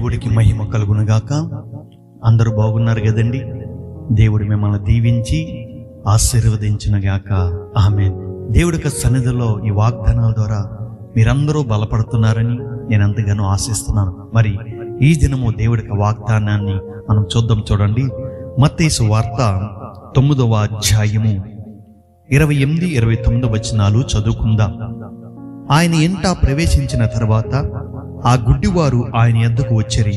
దేవుడికి మహిమ కలుగునుగాక. అందరూ బాగున్నారు కదండి? దేవుడు మిమ్మల్ని దీవించి ఆశీర్వదించునుగాక. ఆమేన్. దేవుడికి సన్నిధిలో ఈ వాగ్దానాల ద్వారా మీరందరూ బలపడుతున్నారని నేను ఎంతగానో ఆశిస్తున్నాను. మరి ఈ దినము దేవుడికి వాగ్దానాన్ని మనం చూద్దాం. చూడండి, మత్తయి సువార్త 9వ అధ్యాయము 28-29 వచనాలు చదువుకుందాం. ఆయన ఇంట ప్రవేశించిన తర్వాత ఆ గుడ్డివారు ఆయన యొద్దకు వచ్చిరి.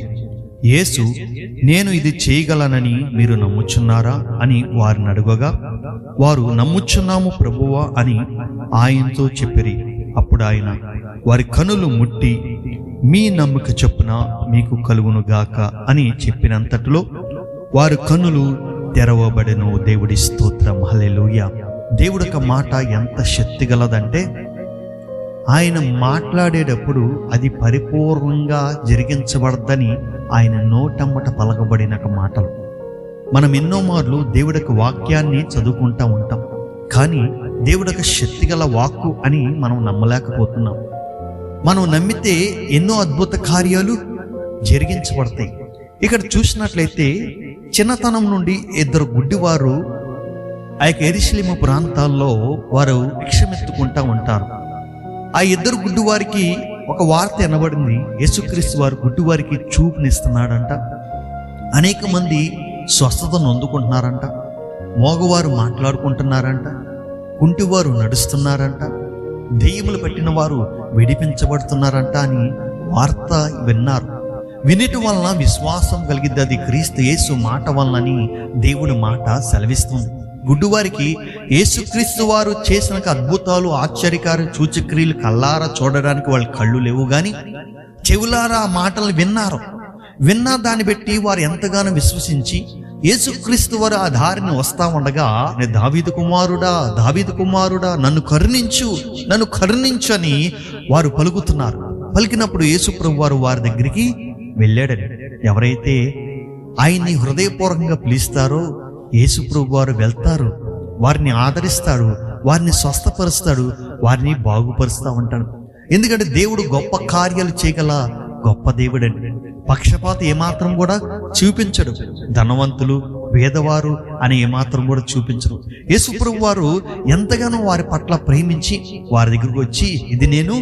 యేసు, నేను ఇది చేయగలనని మీరు నమ్ముచున్నారా అని వారిని అడుగగా, వారు నమ్ముచున్నాము ప్రభువా అని ఆయనతో చెప్పిరి. అప్పుడు ఆయన వారి కనులు ముట్టి, మీ నమ్మిక చొప్పున మీకు కలుగునుగాక అని చెప్పినంతటిలో వారి కన్నులు తెరవబడెను. దేవుడి స్తోత్రం. హల్లెలూయా. దేవుడి యొక్క మాట ఎంత శక్తి గలదంటే, ఆయన మాట్లాడేటప్పుడు అది పరిపూర్ణంగా జరిగించబడదని ఆయన నోటమ్మట పలకబడిన మాటలు. మనం ఎన్నో మార్లు దేవుడికి వాక్యాన్ని చదువుకుంటూ ఉంటాం, కానీ దేవుడికి శక్తిగల వాక్కు అని మనం నమ్మలేకపోతున్నాం. మనం నమ్మితే ఎన్నో అద్భుత కార్యాలు జరిగించబడతాయి. ఇక్కడ చూసినట్లయితే చిన్నతనం నుండి 2 గుడ్డివారు ఆ యొక్క యెరూషలేము ప్రాంతాల్లో వారు భిక్షమెత్తుకుంటూ ఉంటారు. ఆ 2 గుడ్డివారికి ఒక వార్త వినబడింది. యేసుక్రీస్తు వారు గుడ్డివారికి చూపునిస్తున్నాడంట. అనేక మంది స్వస్థతను అందుకుంటున్నారంట. మోగవారు మాట్లాడుకుంటున్నారంట. కుంటివారు నడుస్తున్నారంట. దెయ్యములు పట్టిన వారు విడిపించబడుతున్నారంట అని వార్త విన్నారు. వినటం వలన విశ్వాసం కలిగిద్ది. అది క్రీస్తు యేసు మాట వలనని దేవుడి మాట సెలవిస్తుంది. గుడ్డివారికి యేసుక్రీస్తు వారు చేసిన అద్భుతాలు, ఆశ్చర్యకార్య సూచక్రియలు కళ్ళారా చూడడానికి వాళ్ళ కళ్ళు లేవు, కానీ చెవులారా ఆ మాటలు విన్నారు. విన్న దాన్ని బట్టి వారు ఎంతగానో విశ్వసించి యేసుక్రీస్తు వారు ఆ దారిని వస్తా ఉండగా, దావీదు కుమారుడా నన్ను కరుణించు అని వారు పలుకుతున్నారు. పలికినప్పుడు యేసు ప్రభు వారు వారి దగ్గరికి వెళ్ళాడని. ఎవరైతే ఆయన్ని హృదయపూర్వకంగా పిలుస్తారో యేసు ప్రభు వారు వెళ్తారు, వారిని ఆదరిస్తాడు, వారిని స్వస్థపరుస్తాడు, వారిని బాగుపరుస్తూ ఉంటాడు. ఎందుకంటే దేవుడు గొప్ప కార్యాలు చేయగల గొప్ప దేవుడండి. పక్షపాతం ఏమాత్రం కూడా చూపించడు. ధనవంతులు, పేదవారు అని ఏమాత్రం కూడా చూపించరు. యేసు ప్రభు వారు ఎంతగానో వారి పట్ల ప్రేమించి వారి దగ్గరకు వచ్చి, ఇది నేను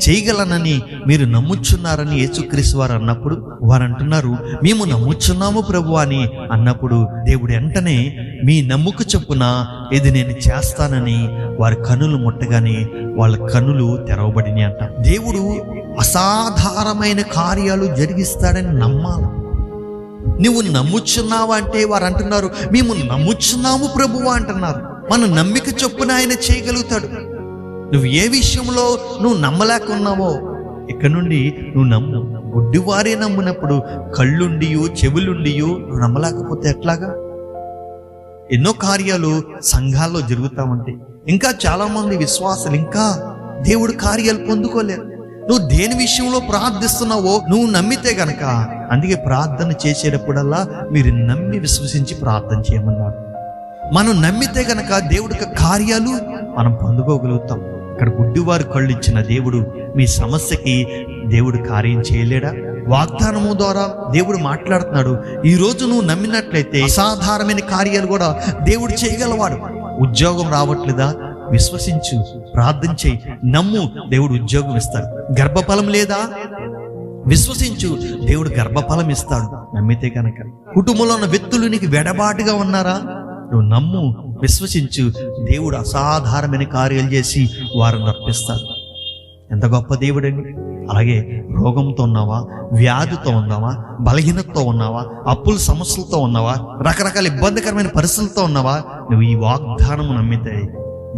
చేయగలనని మీరు నమ్ముచున్నారని యేసుక్రీస్తు వారు అన్నప్పుడు వారు అంటున్నారు, మేము నమ్ముచున్నాము ప్రభు అని అన్నప్పుడు దేవుడు వెంటనే మీ నమ్ముక చొప్పున ఇది నేను చేస్తానని వారి కన్నులు ముట్టగానే వాళ్ళ కన్నులు తెరవబడినాయి అంట. దేవుడు అసాధారణమైన కార్యాలు జరిగిస్తాడని నమ్మాలి. నువ్వు నమ్ముచున్నావు అంటే వారు అంటున్నారు, మేము నమ్ముచున్నాము ప్రభువా అంటున్నారు. మన నమ్మిక చొప్పున ఆయన చేయగలుగుతాడు. నువ్వు ఏ విషయంలో నువ్వు నమ్మలేకున్నావో ఇక్కడ నుండి నువ్వు నమ్ము. గుడ్డివారే నమ్మునప్పుడు కళ్ళుండియో చెవులుండియో నువ్వు నమ్మలేకపోతే ఎట్లాగా? ఎన్నో కార్యాలు సంఘాల్లో జరుగుతూ ఉంటాయి. ఇంకా చాలా మంది విశ్వాసులు ఇంకా దేవుడు కార్యాలు పొందుకోలేరు. నువ్వు దేని విషయంలో ప్రార్థిస్తున్నావో నువ్వు నమ్మితే గనక, అందుకే ప్రార్థన చేసేటప్పుడల్లా మీరు నమ్మి విశ్వసించి ప్రార్థన చేయమన్నారు. మనం నమ్మితే గనక దేవుడికి కార్యాలు మనం పొందుకోగలుగుతాం. ఇక్కడ గుడ్డివారు కళ్ళు ఇచ్చిన దేవుడు మీ సమస్యకి దేవుడు కార్యం చేయలేడా? వాగ్దానము ద్వారా దేవుడు మాట్లాడుతున్నాడు. ఈ రోజు నువ్వు నమ్మినట్లయితే అసాధారణమైన కార్యాలు కూడా దేవుడు చేయగలవాడు. ఉద్యోగం రావట్లేదా? విశ్వసించు, ప్రార్థన చేయి, నమ్ము, దేవుడు ఉద్యోగం ఇస్తాడు. గర్భఫలం లేదా? విశ్వసించు, దేవుడు గర్భఫలం ఇస్తాడు నమ్మితే కనుక. కుటుంబంలో ఉన్న వ్యక్తులు నీకు వెడబాటుగా ఉన్నారా? నువ్వు నమ్ము, విశ్వసించు, దేవుడు అసాధారణమైన కార్యాలు చేసి వారిని రప్పిస్తాడు. ఎంత గొప్ప దేవుడండి. అలాగే రోగంతో ఉన్నావా, వ్యాధితో ఉన్నావా, బలహీనతతో ఉన్నావా, అప్పుల సమస్యలతో ఉన్నావా, రకరకాల ఇబ్బందికరమైన పరిస్థితులతో ఉన్నావా, నువ్వు ఈ వాగ్దానము నమ్మితే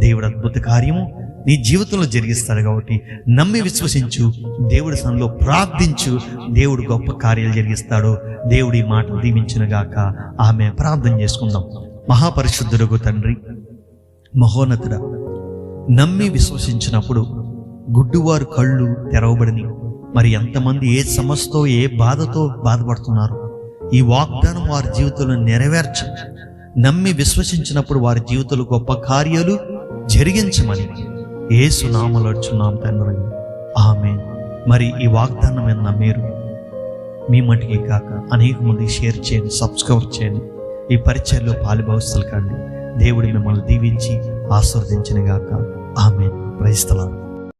దేవుడు అద్భుత కార్యము నీ జీవితంలో జరిగిస్తాడు. కాబట్టి నమ్మి విశ్వసించు, దేవుడి సన్నిధిలో ప్రార్థించు, దేవుడు గొప్ప కార్యాలు జరిగిస్తాడు. దేవుడి మాటలు దీవించునుగాక. ఆమె ప్రార్థన చేసుకుందాం. మహాపరిశుద్ధుడగు తండ్రి, మహోన్నతుడా, నమ్మి విశ్వసించినప్పుడు గుడ్డివారు కళ్ళు తెరవబడిని. మరి ఎంతమంది ఏ సమస్యతో ఏ బాధతో బాధపడుతున్నారు, ఈ వాగ్దానం వారి జీవితంలో నెరవేర్చు. నమ్మి విశ్వసించినప్పుడు వారి జీవితంలో గొప్ప కార్యాలు జరిగించమని యేసు నామములో అడుగుచున్నాం తండ్రి. ఆమేన్. మరి ఈ వాగ్దానం విన్న మీరు మీ మటుకి కాక అనేక మందికి షేర్ చేయండి, సబ్స్క్రైబ్ చేయండి. ఈ పరిచయంలో పాలుభాగస్తులు కండి. దేవుడు మిమ్మల్ని దీవించి ఆశీర్వదించును గాక. ఆమేన్. Praise the lord.